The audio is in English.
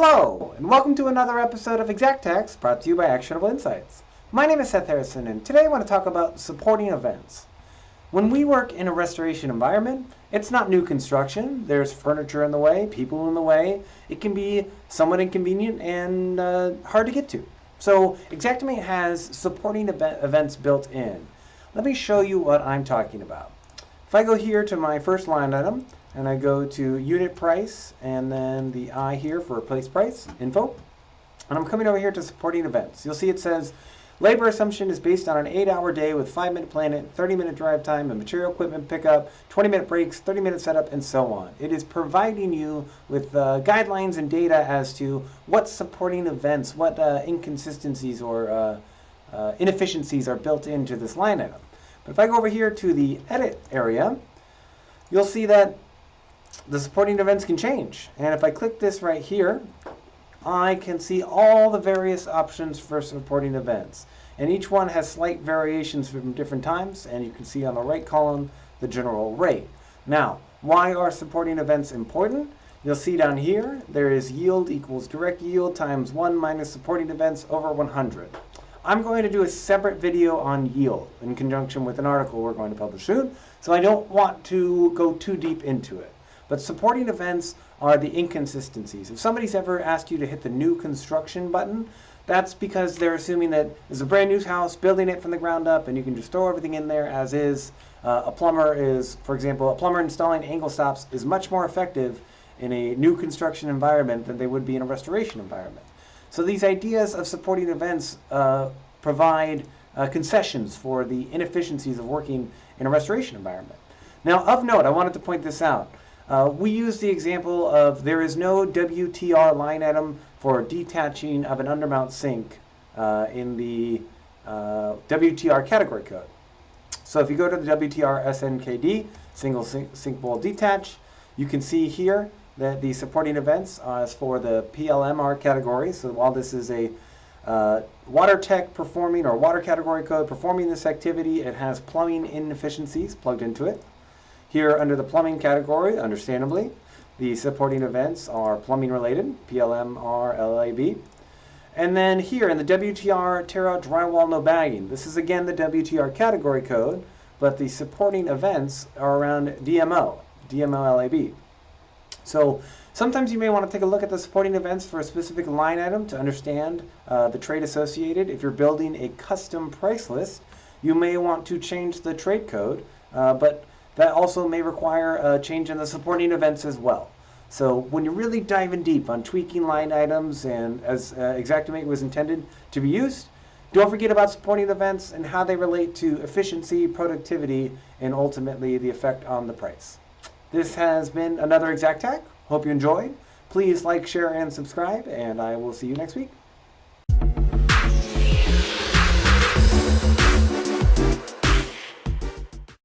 Hello, and welcome to another episode of Xact Hacks, brought to you by Actionable Insights. My name is Seth Harrison, and today I want to talk about supporting events. When we work in a restoration environment, it's not new construction. There's furniture in the way, people in the way. It can be somewhat inconvenient and hard to get to. So Xactimate has supporting events built in. Let me show you what I'm talking about. If I go here to my first line item, and I go to unit price, and then the I here for replace price, info, and I'm coming over here to supporting events. You'll see it says, labor assumption is based on an 8-hour day with 5-minute planet, 30-minute drive time, and material equipment pickup, 20-minute breaks, 30-minute setup, and so on. It is providing you with guidelines and data as to what supporting events, what inconsistencies or inefficiencies are built into this line item. But if I go over here to the edit area, you'll see that the supporting events can change. And if I click this right here, I can see all the various options for supporting events. And each one has slight variations from different times, and you can see on the right column the general rate. Now, why are supporting events important? You'll see down here, there is yield equals direct yield times 1 minus supporting events over 100. I'm going to do a separate video on yield in conjunction with an article we're going to publish soon, so I don't want to go too deep into it. But supporting events are the inconsistencies. If somebody's ever asked you to hit the new construction button, that's because they're assuming that it's a brand new house, building it from the ground up, and you can just throw everything in there as is. A plumber is, for example, a plumber installing angle stops is much more effective in a new construction environment than they would be in a restoration environment. So these ideas of supporting events provide concessions for the inefficiencies of working in a restoration environment. Now, of note, I wanted to point this out. We use the example of there is no WTR line item for detaching of an undermount sink in the WTR category code. So if you go to the WTR SNKD, single sink bowl detach, you can see here that the supporting events is for the PLMR category. So while this is a water tech performing or water category code performing this activity, it has plumbing inefficiencies plugged into it. Here under the plumbing category, understandably, the supporting events are plumbing related, PLMR LAB. And then here in the WTR tear out drywall no bagging, this is again the WTR category code, but the supporting events are around DMO LAB. So sometimes you may want to take a look at the supporting events for a specific line item to understand the trade associated. If you're building a custom price list, you may want to change the trade code, but that also may require a change in the supporting events as well. So when you're really diving deep on tweaking line items and as Xactimate was intended to be used, don't forget about supporting events and how they relate to efficiency, productivity, and ultimately the effect on the price. This has been another Xact Hack. Hope you enjoyed. Please like, share, and subscribe, and I will see you next week.